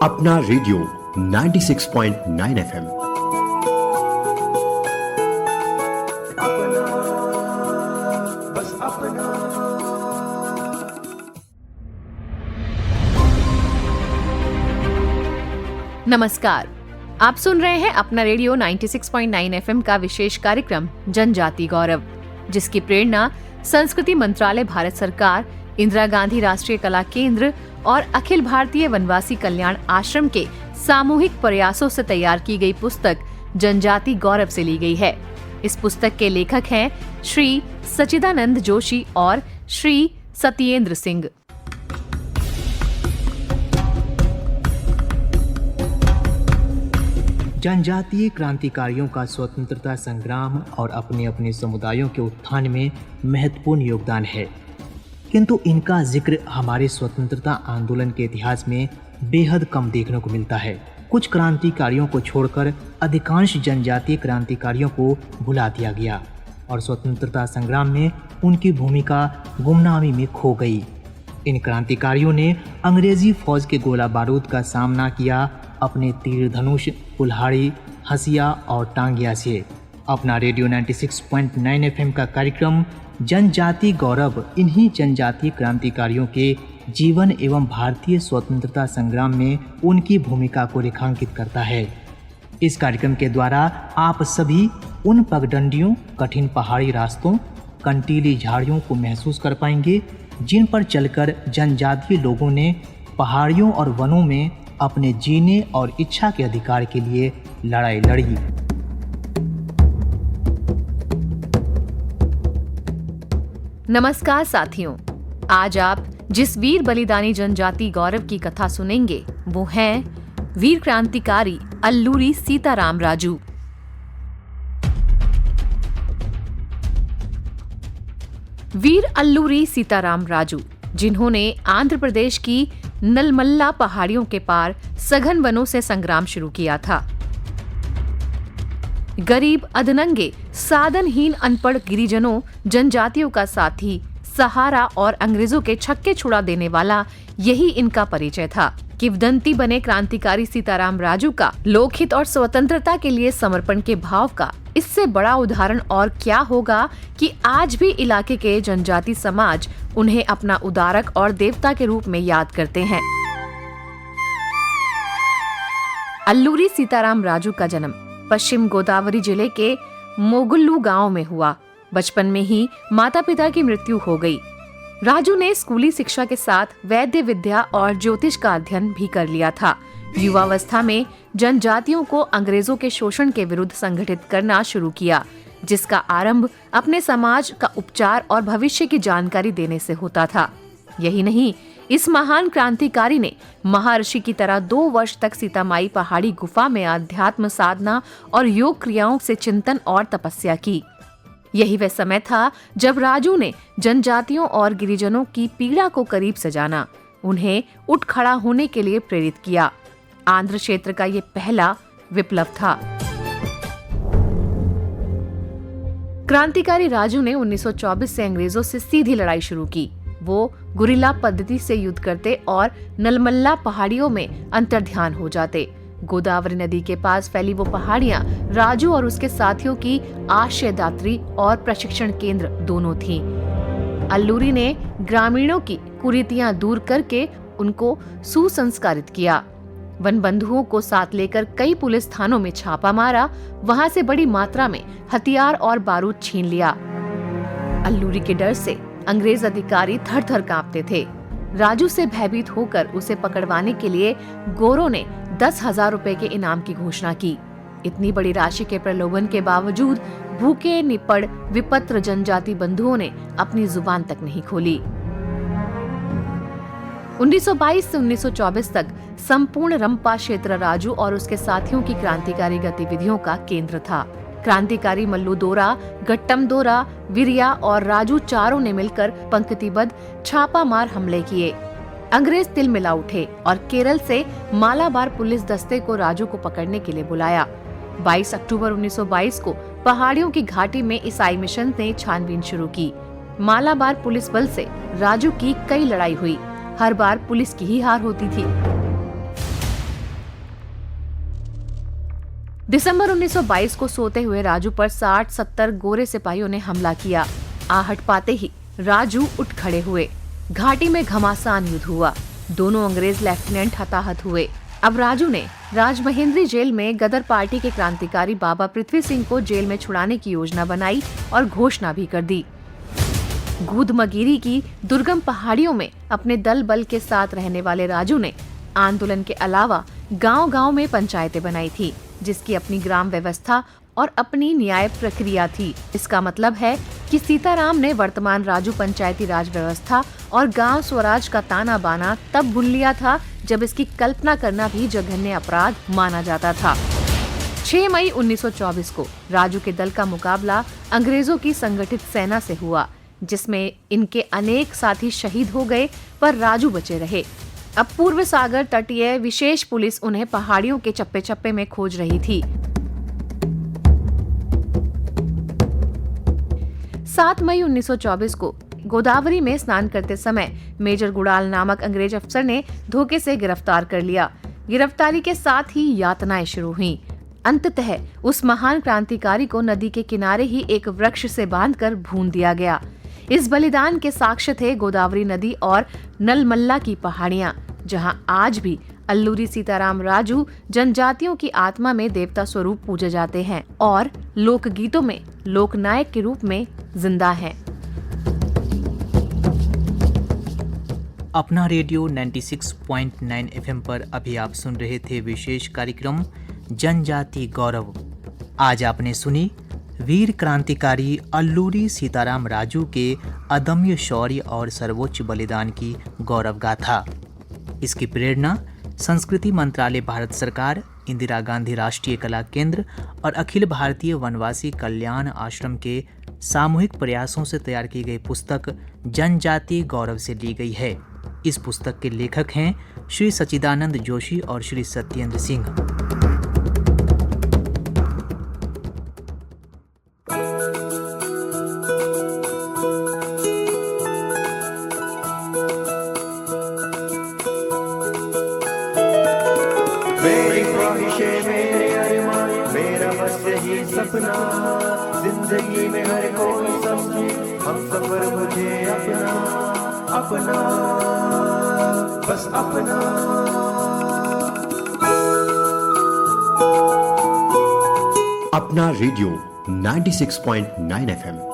अपना radio 96.9 FM. नमस्कार, आप सुन रहे हैं अपना रेडियो 96.9 एफएम का विशेष कार्यक्रम जनजाति गौरव, जिसकी प्रेरणा संस्कृति मंत्रालय, भारत सरकार, इंदिरा गांधी राष्ट्रीय कला केंद्र और अखिल भारतीय वनवासी कल्याण आश्रम के सामूहिक प्रयासों से तैयार की गई पुस्तक जनजाति गौरव से ली गई है। इस पुस्तक के लेखक हैं श्री सच्चिदानंद जोशी और श्री सत्येंद्र सिंह। जनजातीय क्रांतिकारियों का स्वतंत्रता संग्राम और अपने अपने समुदायों के उत्थान में महत्वपूर्ण योगदान है, किंतु इनका जिक्र हमारे स्वतंत्रता आंदोलन के इतिहास में बेहद कम देखने को मिलता है। कुछ क्रांतिकारियों को छोड़कर अधिकांश जनजातीय क्रांतिकारियों को भुला दिया गया और स्वतंत्रता संग्राम में उनकी भूमिका गुमनामी में खो गई। इन क्रांतिकारियों ने अंग्रेजी फौज के गोला बारूद का सामना किया अपने तीर धनुष, कुल्हाड़ी, हसिया और टांगिया से। अपना रेडियो 96.9 एफएम का कार्यक्रम जनजाति गौरव इन्हीं जनजातीय क्रांतिकारियों के जीवन एवं भारतीय स्वतंत्रता संग्राम में उनकी भूमिका को रेखांकित करता है। इस कार्यक्रम के द्वारा आप सभी उन पगडंडियों, कठिन पहाड़ी रास्तों, कंटीली झाड़ियों को महसूस कर पाएंगे जिन पर चलकर जनजातीय लोगों ने पहाड़ियों और वनों में अपने जीने और इच्छा के अधिकार के लिए लड़ाई लड़ी। नमस्कार साथियों, आज आप जिस वीर बलिदानी जनजाति गौरव की कथा सुनेंगे वो हैं वीर क्रांतिकारी अल्लूरी सीताराम राजू। वीर अल्लूरी सीताराम राजू, जिन्होंने आंध्र प्रदेश की नलमल्ला पहाड़ियों के पार सघन वनों से संग्राम शुरू किया था। गरीब, अधनंगे, साधनहीन, अनपढ़ गिरिजनों, जनजातियों का साथी, सहारा और अंग्रेजों के छक्के छुड़ा देने वाला यही इनका परिचय था। किंवदंती बने क्रांतिकारी सीताराम राजू का लोकहित और स्वतंत्रता के लिए समर्पण के भाव का इससे बड़ा उदाहरण और क्या होगा कि आज भी इलाके के जनजाति समाज उन्हें अपना उदारक और देवता के रूप में याद करते हैं। अल्लूरी सीताराम राजू का जन्म पश्चिम गोदावरी जिले के मोगुल्लू गांव में हुआ। बचपन में ही माता पिता की मृत्यु हो गई। राजू ने स्कूली शिक्षा के साथ वैद्य विद्या और ज्योतिष का अध्ययन भी कर लिया था। युवावस्था में जनजातियों को अंग्रेजों के शोषण के विरुद्ध संगठित करना शुरू किया, जिसका आरंभ अपने समाज का उपचार और भविष्य की जानकारी देने से होता था। यही नहीं, इस महान क्रांतिकारी ने महर्षि की तरह 2 वर्ष तक सीतामाई पहाड़ी गुफा में अध्यात्म साधना और योग क्रियाओं से चिंतन और तपस्या की। यही वह समय था जब राजू ने जनजातियों और गिरिजनों की पीड़ा को करीब से जाना, उन्हें उठ खड़ा होने के लिए प्रेरित किया। आंध्र क्षेत्र का ये पहला विप्लव था। क्रांतिकारी राजू ने 1924 से अंग्रेजों से सीधी लड़ाई शुरू की। वो गुरिल्ला पद्धति से युद्ध करते और नलमल्ला पहाड़ियों में अंतर्ध्यान हो जाते। गोदावरी नदी के पास फैली वो पहाड़ियां राजू और उसके साथियों की आश्रयदात्री और प्रशिक्षण केंद्र दोनों थीं। अल्लूरी ने ग्रामीणों की कुरीतियां दूर करके उनको सुसंस्कारित किया। वन बंधुओं को साथ लेकर कई पुलिस थानों में छापा मारा, वहां से बड़ी मात्रा में हथियार और बारूद छीन लिया। अल्लूरी के डर से अंग्रेज अधिकारी थर थर कांपते थे। राजू से भयभीत होकर उसे पकड़वाने के लिए गोरों ने 10,000 रुपए के इनाम की घोषणा की। इतनी बड़ी राशि के प्रलोभन के बावजूद भूखे निपड़ विपत्र जनजाति बंधुओं ने अपनी जुबान तक नहीं खोली। 1922 से 1924 तक संपूर्ण रंपा क्षेत्र राजू और उसके साथियों की क्रांतिकारी गतिविधियों का केंद्र था। क्रांतिकारी मल्लू दोरा, गट्टम दोरा, विरिया और राजू चारों ने मिलकर पंक्तिबद्ध छापामार हमले किए। अंग्रेज तिल मिला उठे और केरल से मालाबार पुलिस दस्ते को राजू को पकड़ने के लिए बुलाया। 22 अक्टूबर 1922 को पहाड़ियों की घाटी में ईसाई मिशन ने छानबीन शुरू की। मालाबार पुलिस बल से राजू की कई लड़ाई हुई। हर बार पुलिस की ही हार होती थी। दिसंबर 1922 को सोते हुए राजू पर 60-70 गोरे सिपाहियों ने हमला किया। आहट पाते ही राजू उठ खड़े हुए। घाटी में घमासान युद्ध हुआ। दोनों अंग्रेज लेफ्टिनेंट हताहत हुए। अब राजू ने राजमहेंद्री जेल में गदर पार्टी के क्रांतिकारी बाबा पृथ्वी सिंह को जेल में छुड़ाने की योजना बनाई और घोषणा भी कर दी। गूदमगिरी की दुर्गम पहाड़ियों में अपने दल बल के साथ रहने वाले राजू ने आंदोलन के अलावा गांव-गांव में पंचायतें बनाई थी, जिसकी अपनी ग्राम व्यवस्था और अपनी न्याय प्रक्रिया थी। इसका मतलब है कि सीताराम ने वर्तमान राजू पंचायती राज व्यवस्था और गांव स्वराज का ताना बाना तब भूल लिया था जब इसकी कल्पना करना भी जघन्य अपराध माना जाता था। 6 मई 1924 को राजू के दल का मुकाबला अंग्रेजों की संगठित सेना से हुआ, जिसमें इनके अनेक साथी शहीद हो गए, पर राजू बचे रहे। अब पूर्व सागर तटीय विशेष पुलिस उन्हें पहाड़ियों के चप्पे-चप्पे में खोज रही थी। 7 मई 1924 को गोदावरी में स्नान करते समय मेजर गुड़ाल नामक अंग्रेज अफसर ने धोखे से गिरफ्तार कर लिया। गिरफ्तारी के साथ ही यातनाएं शुरू हुईं। अंततः उस महान क्रांतिकारी को नदी के किनारे ही एक वृक्ष से बांधकर भून दिया गया। इस बलिदान के साक्ष्य थे गोदावरी नदी और नलमल्ला की पहाड़ियां, जहां आज भी अल्लूरी सीताराम राजू जनजातियों की आत्मा में देवता स्वरूप पूजे जाते हैं और लोकगीतों में लोकनायक के रूप में जिंदा हैं। अपना रेडियो 96.9 FM पर अभी आप सुन रहे थे विशेष कार्यक्रम जनजाति गौरव। आज आपने सुनी वीर क्रांतिकारी अल्लूरी सीताराम राजू के अदम्य शौर्य और सर्वोच्च बलिदान की गौरव गाथा। इसकी प्रेरणा संस्कृति मंत्रालय, भारत सरकार, इंदिरा गांधी राष्ट्रीय कला केंद्र और अखिल भारतीय वनवासी कल्याण आश्रम के सामूहिक प्रयासों से तैयार की गई पुस्तक जनजाति गौरव से ली गई है। इस पुस्तक के लेखक हैं श्री सच्चिदानंद जोशी और श्री सत्येंद्र सिंह। मेरी ख्वाहिशें, मेरे अरमान, मेरा बस यही सपना, जिंदगी में हर कोई समझे हम सफर मुझे अपना, अपना बस अपना। अपना रेडियो 96.9 FM